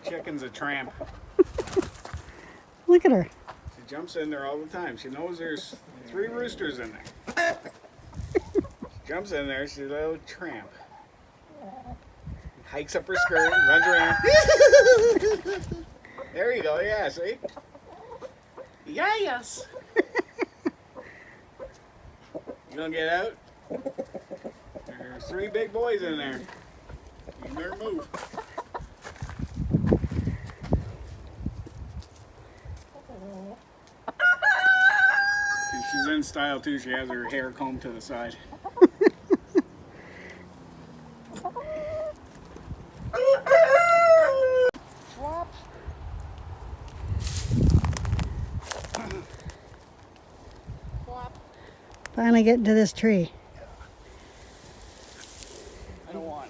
chicken's a tramp. Look at her. She jumps in there all the time. She knows there's 3 roosters in there. She jumps in there, she's a little tramp. Hikes up her skirt, runs around. There you go, yeah, see? Yeah, yes. You gonna get out? There's 3 big boys in there. You better move. She's in style too. She has her hair combed to the side. Finally getting to this tree. I don't want.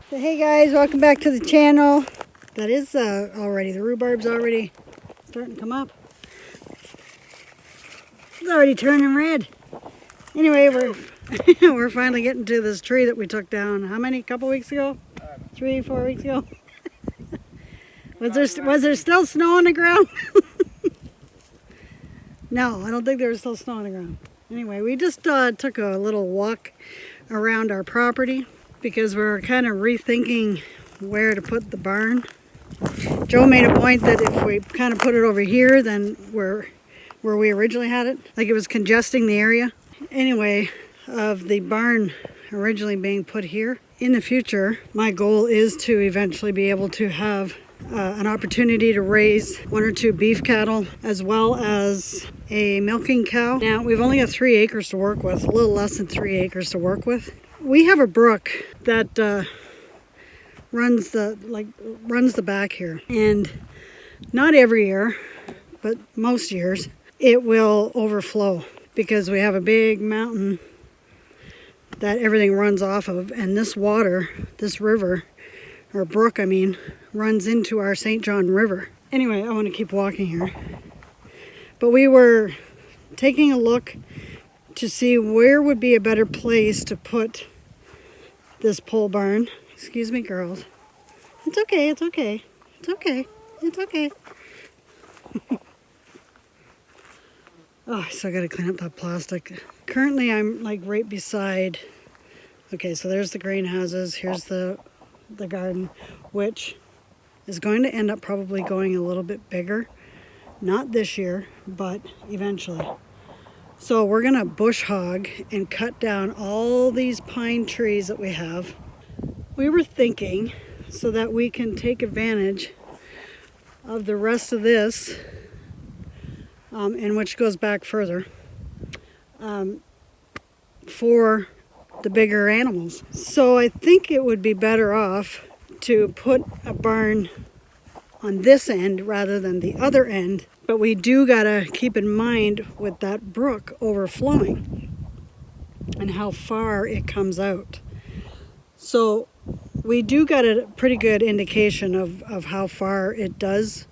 So hey guys, welcome back to the channel. That is already, the rhubarb's already starting to come up. It's already turning red. Anyway, we're finally getting to this tree that we took down. How many? Couple weeks ago? 3, 4 weeks ago? Was there still snow on the ground? No, I don't think there was still snow on the ground. Anyway, we just took a little walk around our property because we're kind of rethinking where to put the barn. Joe made a point that if we kind of put it over here, then where we originally had it, like it was congesting the area. Anyway, of the barn originally being put here. In the future, my goal is to eventually be able to have an opportunity to raise 1 or 2 beef cattle as well as a milking cow. Now, we've only got 3 acres to work with, a little less than 3 acres to work with. We have a brook that runs the back here, and not every year, but most years, it will overflow because we have a big mountain that everything runs off of, and this water, this river, or brook I mean, runs into our St. John River. Anyway, I want to keep walking here. But we were taking a look to see where would be a better place to put this pole barn. Excuse me, girls. It's okay, it's okay. It's okay. It's okay. Oh, I still gotta clean up that plastic. Currently, I'm like right beside... Okay, so there's the greenhouses. Here's the garden, which is going to end up probably going a little bit bigger. Not this year, but eventually. So we're gonna bush hog and cut down all these pine trees that we have. We were thinking so that we can take advantage of the rest of this, and which goes back further, for the bigger animals. So I think it would be better off to put a barn on this end rather than the other end. But we do gotta keep in mind with that brook overflowing and how far it comes out. So we do got a pretty good indication of how far it does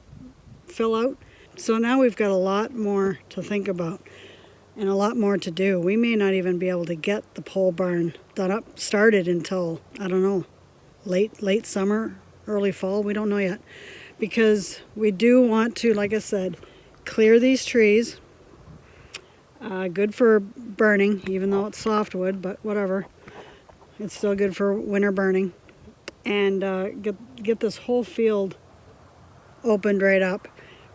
fill out. So now we've got a lot more to think about and a lot more to do. We may not even be able to get the pole barn started until, I don't know, late summer, early fall. We don't know yet. Because we do want to, like I said, clear these trees. Good for burning, even though it's softwood, but whatever. It's still good for winter burning. And get this whole field opened right up.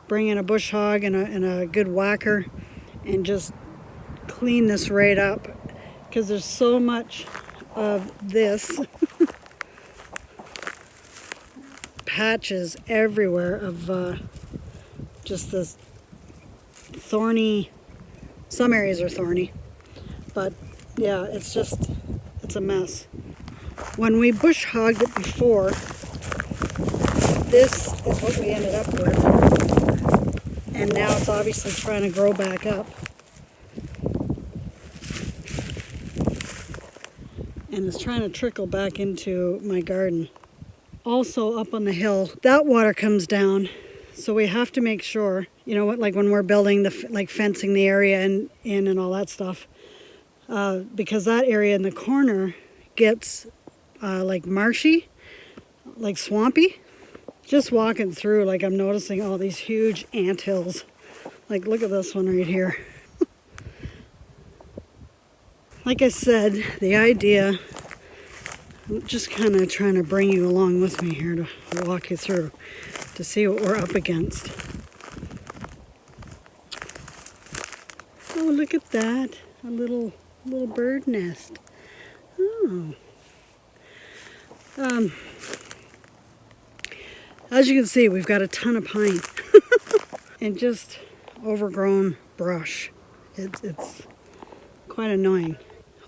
Bring in a bush hog and a good whacker and just clean this right up. Because there's so much of this patches everywhere of just this thorny, some areas are thorny, but yeah, it's a mess. When we bush hogged it before, this is what we ended up with, and now it's obviously trying to grow back up. And it's trying to trickle back into my garden. Also up on the hill, that water comes down, so we have to make sure, you know what, like when we're building fencing the area and all that stuff, because that area in the corner gets like marshy, like swampy. Just walking through, like I'm noticing all these huge anthills. Like look at this one right here. Like I said, the idea, I'm just kind of trying to bring you along with me here to walk you through to see what we're up against. Oh, look at that. A little bird nest. Oh. As you can see, we've got a ton of pine and just overgrown brush. It's quite annoying.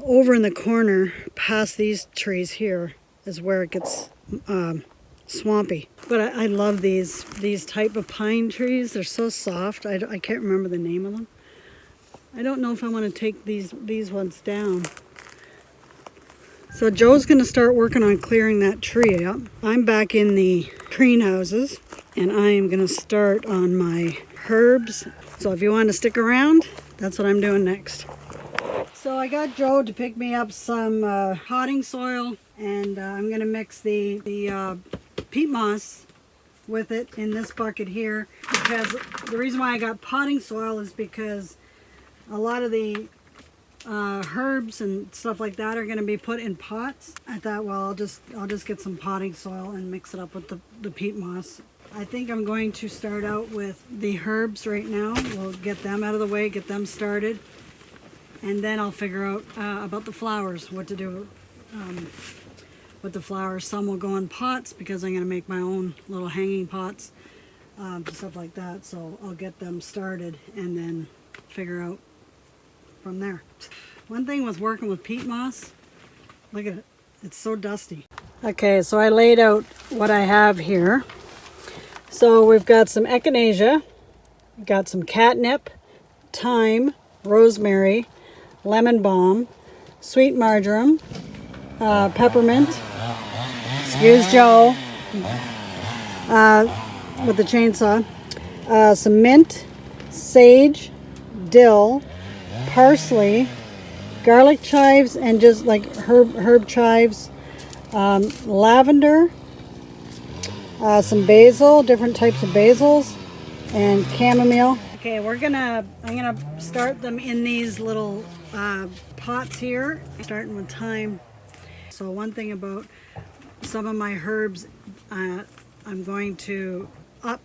Over in the corner, past these trees here, is where it gets swampy. But I love these type of pine trees. They're so soft. I can't remember the name of them. I don't know if I want to take these ones down. So Joe's going to start working on clearing that tree up. I'm back in the greenhouses and I am going to start on my herbs. So if you want to stick around, that's what I'm doing next. So I got Joe to pick me up some potting soil, and I'm going to mix the peat moss with it in this bucket here, because the reason why I got potting soil is because a lot of the herbs and stuff like that are going to be put in pots. I thought, well, I'll just get some potting soil and mix it up with the peat moss. I think I'm going to start out with the herbs right now. We'll get them out of the way, get them started, and then I'll figure out about the flowers, what to do with the flowers. Some will go in pots because I'm going to make my own little hanging pots, stuff like that. So I'll get them started and then figure out from there. One thing with working with peat moss, look at it, it's so dusty. Okay, so I laid out what I have here. So we've got some echinacea, we've got some catnip, thyme, rosemary, lemon balm, sweet marjoram, peppermint, excuse Joe, with the chainsaw, some mint, sage, dill, parsley, garlic chives, and just like herb chives, lavender, some basil, different types of basils, and chamomile. Okay, I'm gonna start them in these little pots here, starting with thyme. So one thing about some of my herbs, I'm going to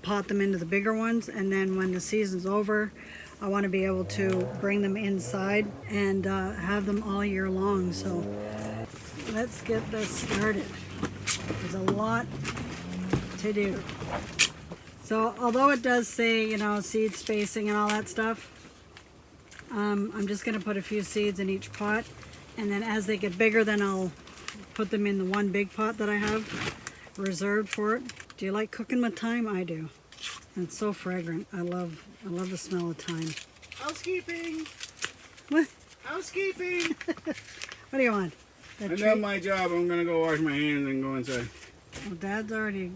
pot them into the bigger ones, and then when the season's over, I want to be able to bring them inside and have them all year long. So let's get this started. There's a lot to do. So although it does say, you know, seed spacing and all that stuff, I'm just going to put a few seeds in each pot, and then as they get bigger, then I'll put them in the one big pot that I have reserved for it. Do you like cooking with thyme? I do. And it's so fragrant. I love the smell of thyme. Housekeeping! What? Housekeeping! What do you want? I've done my job. I'm going to go wash my hands and go inside. Well, Dad's already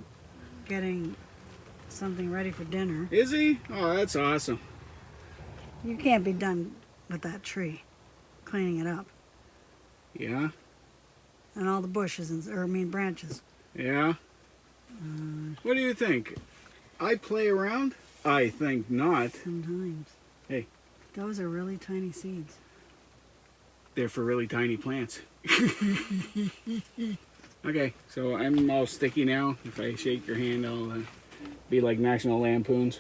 getting something ready for dinner. Is he? Oh, that's awesome. You can't be done with that tree, cleaning it up. Yeah? And all the bushes, branches. Yeah? What do you think? I play around? I think not. Sometimes. Hey. Those are really tiny seeds. They're for really tiny plants. Okay, so I'm all sticky now. If I shake your hand, I'll be like National Lampoons.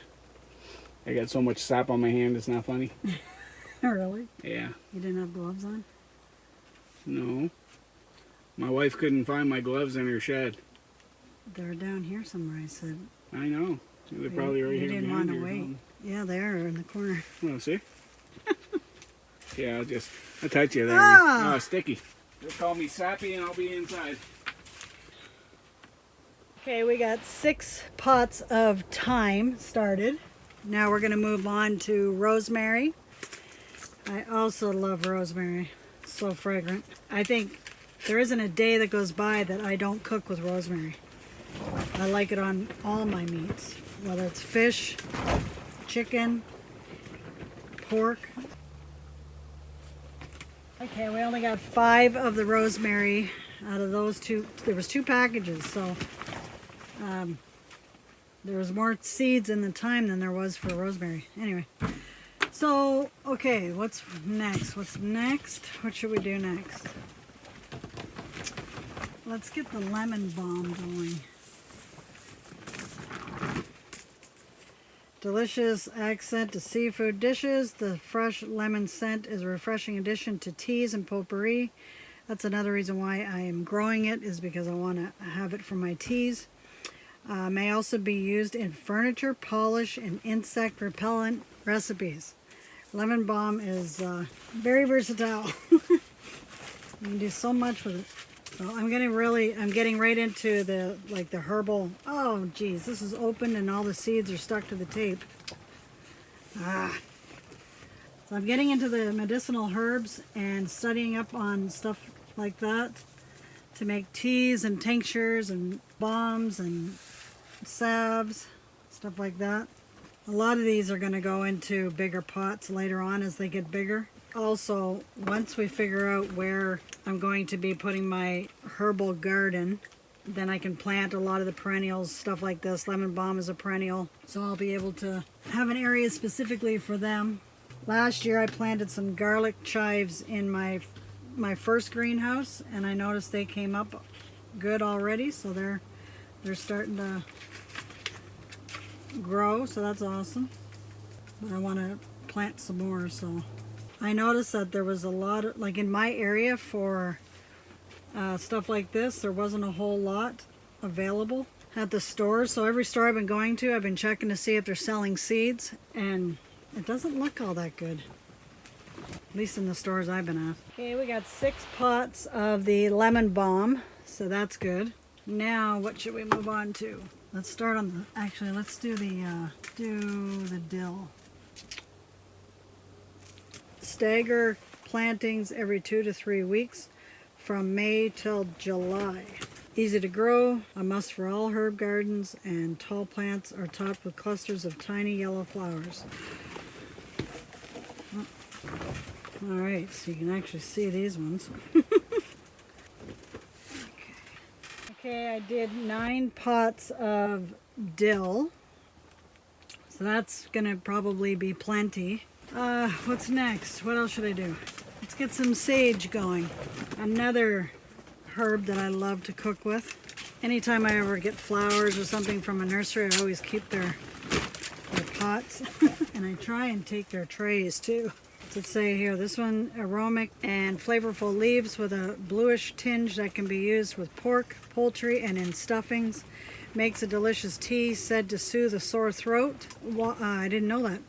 I got so much sap on my hand, it's not funny. Really? Yeah. You didn't have gloves on? No. My wife couldn't find my gloves in her shed. They're down here somewhere, I said. I know. They're probably right here. You didn't want to wait. Yeah, they are in the corner. Oh, see? Yeah, I'll touch you there. Ah! Oh, sticky. Just call me sappy and I'll be inside. Okay, we got 6 pots of thyme started. Now we're going to move on to rosemary. I also love rosemary. It's so fragrant. I think there isn't a day that goes by that I don't cook with rosemary. I like it on all my meats, whether it's fish, chicken, pork. Okay, we only got 5 of the rosemary out of those two. There was 2 packages, so there was more seeds in the thyme than there was for rosemary. Anyway, so okay, what's next? What should we do next? Let's get the lemon balm going. Delicious accent to seafood dishes. The fresh lemon scent is a refreshing addition to teas and potpourri. That's another reason why I am growing it, is because I want to have it for my teas. May also be used in furniture, polish, and insect repellent recipes. Lemon balm is very versatile. You can do so much with it. So I'm getting right into the herbal. Oh geez, this is open and all the seeds are stuck to the tape. So I'm getting into the medicinal herbs and studying up on stuff like that to make teas and tinctures and balms and salves, stuff like that. A lot of these are going to go into bigger pots later on as they get bigger. Also, once we figure out where I'm going to be putting my herbal garden, then I can plant a lot of the perennials, stuff like this. Lemon balm is a perennial, so I'll be able to have an area specifically for them. Last year I planted some garlic chives in my first greenhouse, and I noticed they came up good already, so they're starting to grow, so that's awesome. But I want to plant some more, so I noticed that there was a lot of, like in my area for stuff like this, there wasn't a whole lot available at the stores. So every store I've been going to, I've been checking to see if they're selling seeds, and it doesn't look all that good, at least in the stores I've been at. Okay, we got 6 pots of the lemon balm, so that's good. Now what should we move on to? Let's start on the, actually let's do the dill. Stagger plantings every 2 to 3 weeks from May till July. Easy to grow, a must for all herb gardens, and tall plants are topped with clusters of tiny yellow flowers. Alright, so you can actually see these ones. Okay, I did 9 pots of dill, so that's gonna probably be plenty. What's next? What else should I do? Let's get some sage going. Another herb that I love to cook with. Anytime I ever get flowers or something from a nursery, I always keep their pots. And I try and take their trays too. Let's say here, this one, aromatic and flavorful leaves with a bluish tinge that can be used with pork, poultry, and in stuffings. Makes a delicious tea said to soothe a sore throat. I didn't know that.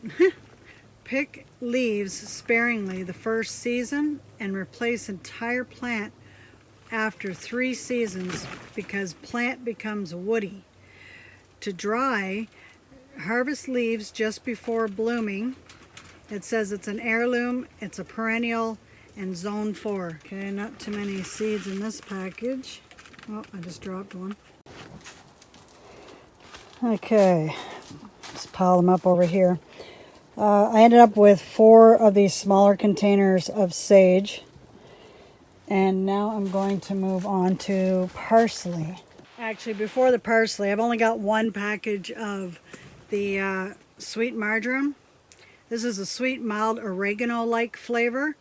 Pick leaves sparingly the first season and replace entire plant after 3 seasons because plant becomes woody. To dry, harvest leaves just before blooming. It says it's an heirloom, it's a perennial, and zone 4. Okay, not too many seeds in this package. Oh, I just dropped one. Okay, just pile them up over here. I ended up with 4 of these smaller containers of sage. And now I'm going to move on to parsley. Actually, before the parsley, I've only got 1 package of the sweet marjoram. This is a sweet, mild, oregano-like flavor.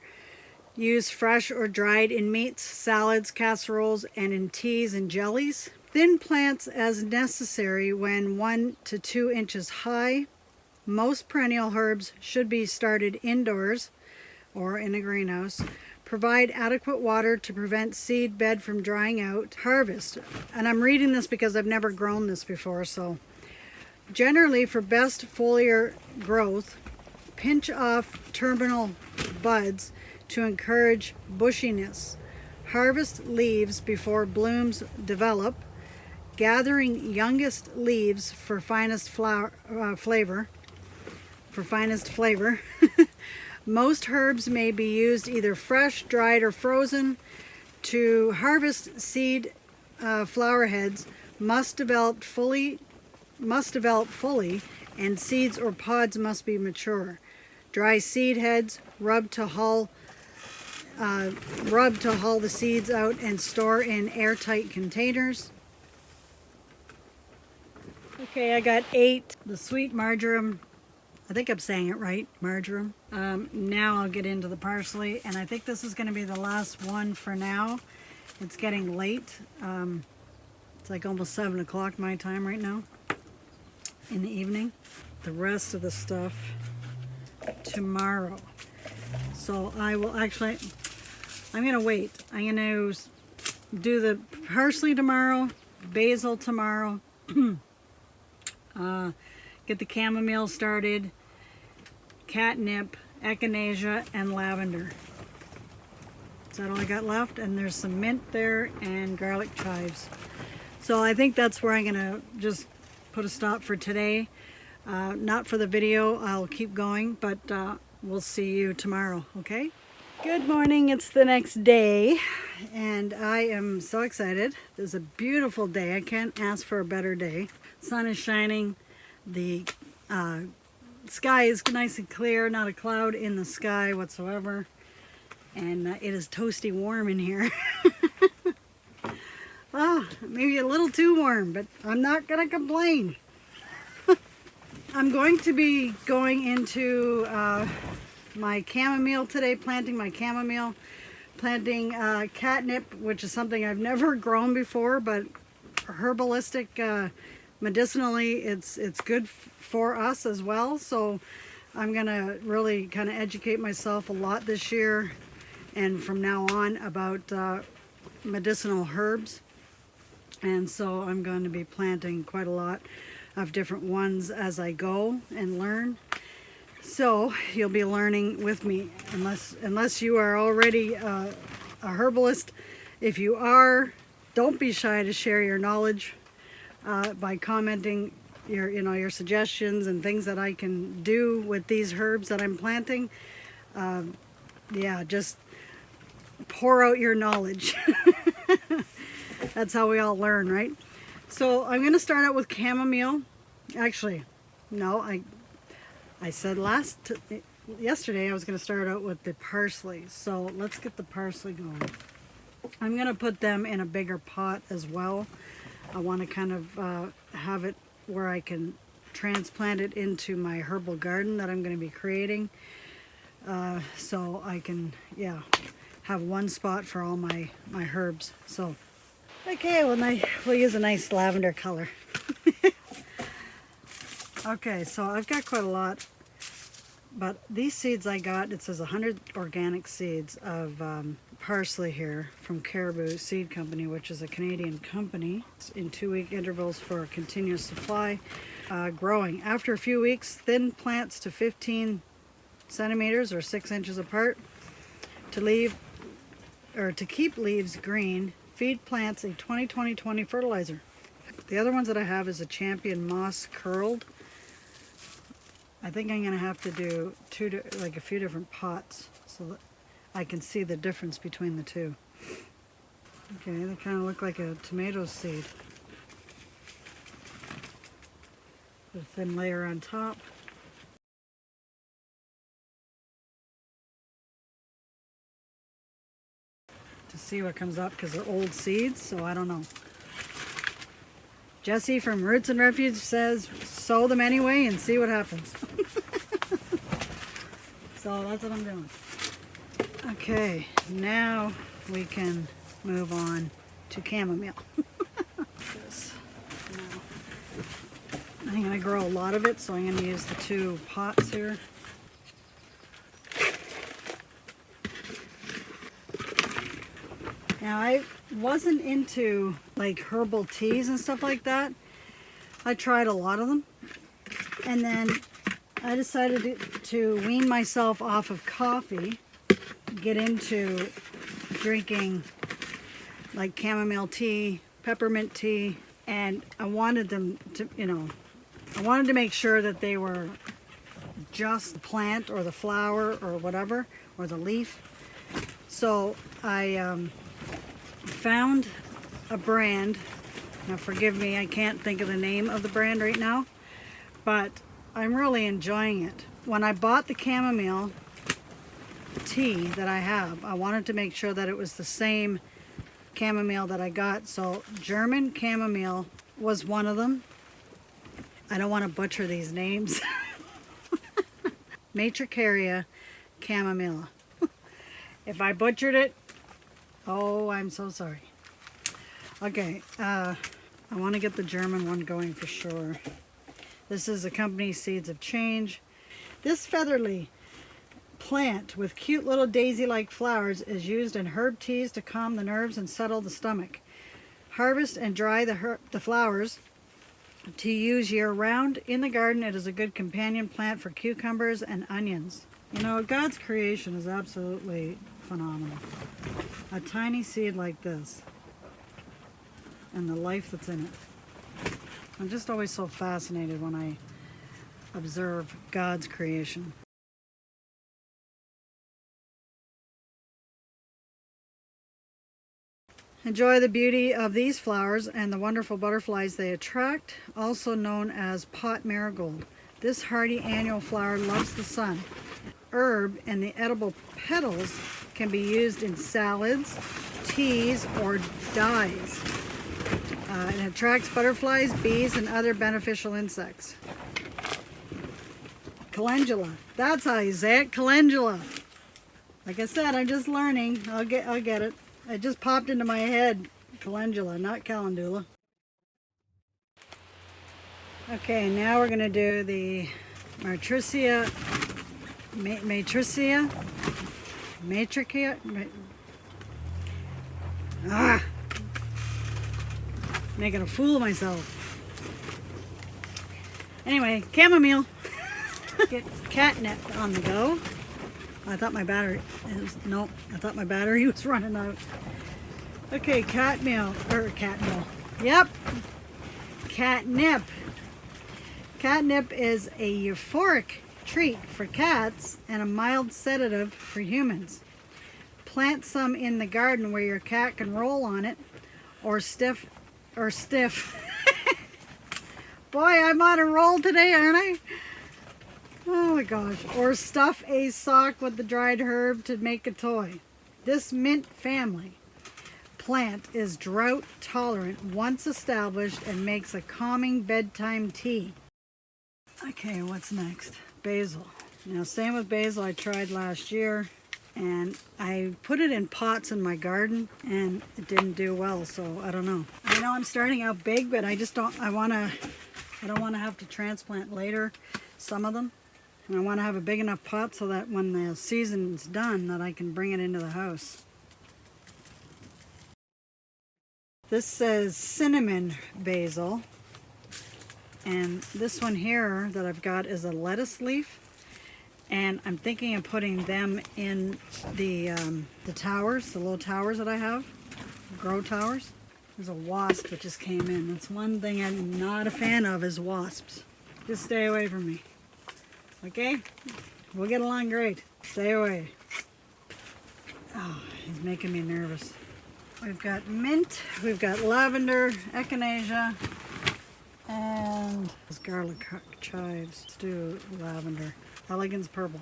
Used fresh or dried in meats, salads, casseroles, and in teas and jellies. Thin plants as necessary when 1 to 2 inches high. Most perennial herbs should be started indoors or in a greenhouse. Provide adequate water to prevent seed bed from drying out. Harvest. And I'm reading this because I've never grown this before, so. Generally, for best foliar growth, pinch off terminal buds to encourage bushiness. Harvest leaves before blooms develop, gathering youngest leaves for finest flavor. Most herbs may be used either fresh, dried, or frozen. To harvest seed flower heads must develop fully, and seeds or pods must be mature. Dry seed heads rub to hull rub to haul the seeds out and store in airtight containers. Okay, I got 8. The sweet marjoram, I think I'm saying it right, marjoram. Now I'll get into the parsley, and I think this is going to be the last one for now. It's getting late. It's like almost 7 o'clock my time right now in the evening. The rest of the stuff tomorrow. So I will actually, I'm going to wait. I'm going to do the parsley tomorrow, basil tomorrow, get the chamomile started, catnip, echinacea, and lavender. Is that all I got left? And there's some mint there and garlic chives. So I think that's where I'm gonna just put a stop for today. Not for the video, I'll keep going, but we'll see you tomorrow, okay? Good morning, it's the next day, and I am so excited. It's a beautiful day. I can't ask for a better day. Sun is shining, the sky is nice and clear, not a cloud in the sky whatsoever, and it is toasty warm in here. Oh, maybe a little too warm, but I'm not gonna complain. I'm going to be going into my chamomile today, planting my chamomile, planting catnip, which is something I've never grown before, but herbalistic, medicinally, it's good for us as well. So I'm gonna really kind of educate myself a lot this year and from now on about medicinal herbs. And so I'm going to be planting quite a lot of different ones as I go and learn. So you'll be learning with me, unless you are already a herbalist. If you are, don't be shy to share your knowledge by commenting your suggestions and things that I can do with these herbs that I'm planting. Yeah, just pour out your knowledge. That's how we all learn, right? So I'm going to start out with chamomile. Actually, no, I said yesterday I was going to start out with the parsley. So let's get the parsley going. I'm going to put them in a bigger pot as well. I want to kind of have it where I can transplant it into my herbal garden that I'm going to be creating. So I can, yeah, have one spot for all my herbs. So, okay, we'll use a nice lavender color. Okay, so I've got quite a lot, but these seeds I got, it says 100 organic seeds of parsley here from Caribou Seed Company, which is a Canadian company. It's in 2-week intervals for a continuous supply. Growing. After a few weeks, thin plants to 15 centimeters or 6 inches apart. To keep leaves green, feed plants a 20-20-20 fertilizer. The other ones that I have is a Champion Moss Curled. I think I'm going to have to do a few different pots so that I can see the difference between the two. Okay, they kind of look like a tomato seed. Put a thin layer on top. To see what comes up, because they're old seeds, so I don't know. Jesse from Roots and Refuge says sow them anyway and see what happens. So that's what I'm doing. Okay, now we can move on to chamomile. I'm going to grow a lot of it, so I'm going to use the 2 pots here. Now, I wasn't into like herbal teas and stuff like that. I tried a lot of them, and then I decided to wean myself off of coffee, get into drinking like chamomile tea, peppermint tea, and I wanted them to, I wanted to make sure that they were just the plant or the flower or whatever, or the leaf. So I found a brand. Now forgive me, I can't think of the name of the brand right now, but I'm really enjoying it. When I bought the chamomile, tea that I have. I wanted to make sure that it was the same chamomile that I got. So German chamomile was one of them. I don't want to butcher these names. Matricaria chamomilla. If I butchered it, oh, I'm so sorry. Okay, I want to get the German one going for sure. This is the company Seeds of Change. This featherly plant with cute little daisy-like flowers is used in herb teas to calm the nerves and settle the stomach. Harvest and dry the flowers to use year-round. In the garden, it is a good companion plant for cucumbers and onions. You know, God's creation is absolutely phenomenal. A tiny seed like this and the life that's in it. I'm just always so fascinated when I observe God's creation. Enjoy the beauty of these flowers and the wonderful butterflies they attract, also known as pot marigold. This hardy annual flower loves the sun. Herb and the edible petals can be used in salads, teas, or dyes. It attracts butterflies, bees, and other beneficial insects. Calendula. That's how you say it, calendula. Like I said, I'm just learning. I'll get it. It just popped into my head. Calendula, not calendula. Okay, now we're going to do the Matricia, making a fool of myself. Anyway, chamomile. Get catnip on the go. I thought my battery was running out. Okay, catnip. Yep. Catnip. Catnip is a euphoric treat for cats and a mild sedative for humans. Plant some in the garden where your cat can roll on it or stiff. Boy, I'm on a roll today, aren't I? Oh my gosh. Or stuff a sock with the dried herb to make a toy. This mint family plant is drought tolerant once established and makes a calming bedtime tea. Okay, what's next? Basil. Now, same with basil, I tried last year and I put it in pots in my garden and it didn't do well, so I don't know. I know I'm starting out big, but I don't want to have to transplant later some of them. And I want to have a big enough pot so that when the season's done that I can bring it into the house. This says cinnamon basil. And this one here that I've got is a lettuce leaf. And I'm thinking of putting them in the towers, the little towers that I have, grow towers. There's a wasp that just came in. That's one thing I'm not a fan of is wasps. Just stay away from me. Okay? We'll get along great. Stay away. Oh, he's making me nervous. We've got mint, we've got lavender, echinacea, and this garlic chives. Let's do lavender. Elegance purple.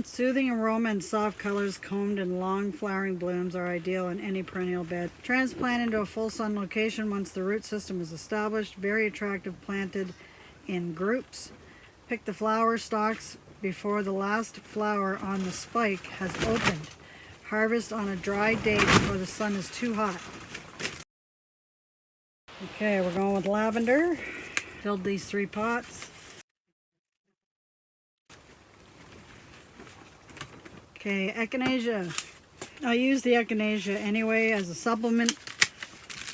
Soothing aroma and soft colors combed in long flowering blooms are ideal in any perennial bed. Transplant into a full sun location once the root system is established. Very attractive, planted in groups. Pick the flower stalks before the last flower on the spike has opened. Harvest on a dry day before the sun is too hot. Okay, we're going with lavender. Filled these 3 pots. Okay, echinacea. I use the echinacea anyway as a supplement.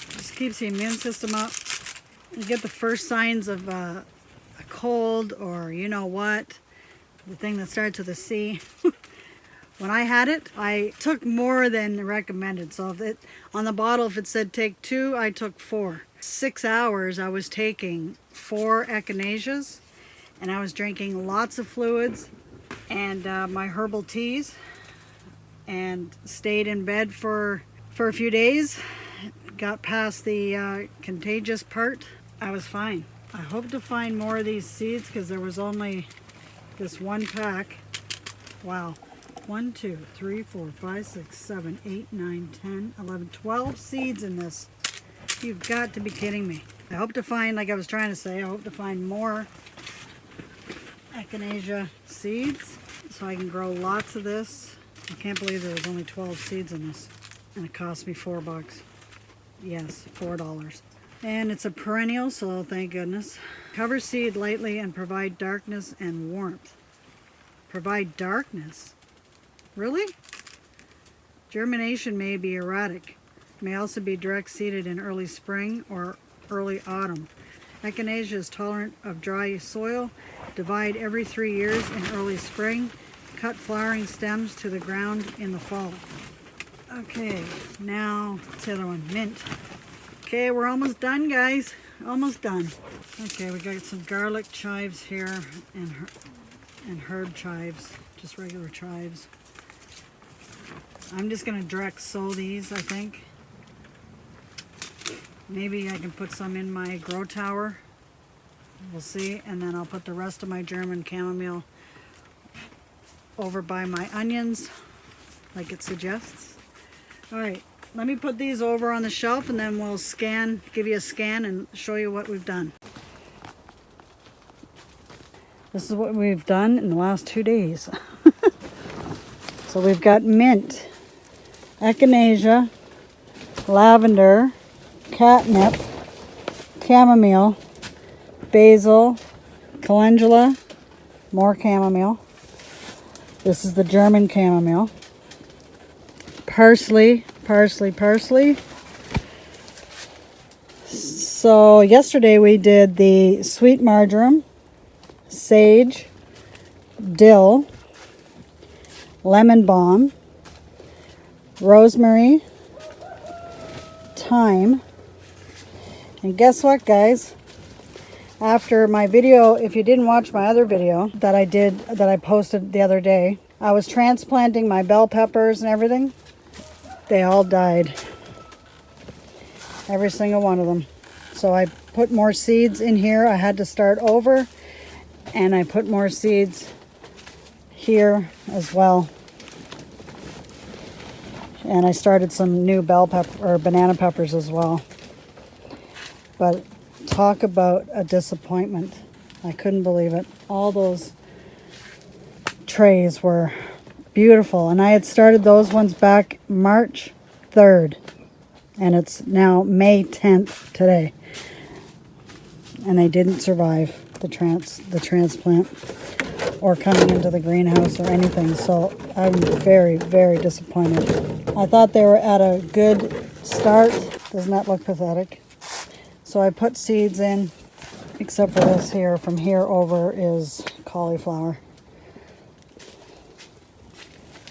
Just keeps the immune system up. You get the first signs of a cold or you know what, the thing that starts with a C. When I had it, I took more than recommended. So if it, on the bottle, if it said take 2, I took 4. 6 hours I was taking 4 echinaceas, and I was drinking lots of fluids and my herbal teas, and stayed in bed for a few days. Got past the contagious part. I was fine. I hope to find more of these seeds because there was only this one pack Wow. 1, 2, 3, 4, 5, 6, 7, 8, 9, 10, 11, 12 seeds in this. You've got to be kidding me. I hope to find, like I was trying to say, I hope to find more echinacea seeds so I can grow lots of this. I can't believe there was only 12 seeds in this. And it cost me $4. Yes, $4. And it's a perennial, so thank goodness. Cover seed lightly and provide darkness and warmth. Provide darkness? Really? Germination may be erratic. May also be direct seeded in early spring or early autumn. Echinacea is tolerant of dry soil. Divide every 3 years in early spring. Cut flowering stems to the ground in the fall. Okay, now what's the other one? Mint. Okay, we're almost done, guys. Almost done. Okay, we got some garlic chives here and herb chives, just regular chives. I'm just going to direct sow these, I think. Maybe I can put some in my grow tower. We'll see. And then I'll put the rest of my German chamomile over by my onions, like it suggests. All right, let me put these over on the shelf and then we'll give you a scan and show you what we've done. This is what we've done in the last 2 days. So we've got mint, echinacea, lavender, catnip, chamomile, basil, calendula, more chamomile. This is the German chamomile. Parsley. So yesterday we did the sweet marjoram, sage, dill, lemon balm, rosemary, thyme, and guess what, guys? After my video, if you didn't watch my other video that I posted the other day, I was transplanting my bell peppers and everything. They all died. Every single one of them. So I put more seeds in here. I had to start over, and I put more seeds here as well. And I started some new bell pepper or banana peppers as well. But talk about a disappointment. I couldn't believe it. All those trays were beautiful. And I had started those ones back March 3rd. And it's now May 10th today. And they didn't survive the transplant or coming into the greenhouse or anything. So I'm very, very disappointed. I thought they were at a good start. Doesn't that look pathetic? So I put seeds in, except for this here. From here over is cauliflower.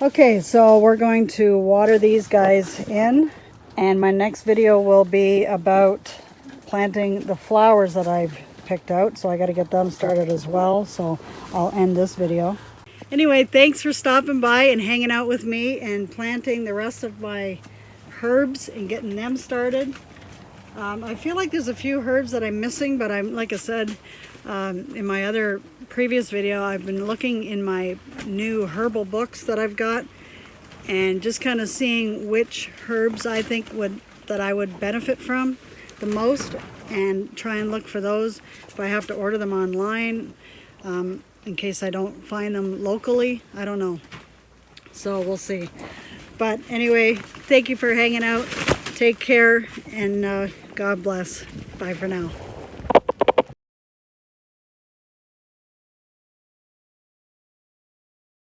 Okay, so we're going to water these guys in. And my next video will be about planting the flowers that I've picked out. So I got to get them started as well. So I'll end this video. Anyway, thanks for stopping by and hanging out with me and planting the rest of my herbs and getting them started. I feel like there's a few herbs that I'm missing, but like I said in my other previous video, I've been looking in my new herbal books that I've got and just kind of seeing which herbs I think that I would benefit from the most and try and look for those if I have to order them online in case I don't find them locally. I don't know. So we'll see. But anyway, thank you for hanging out. Take care and God bless. Bye for now.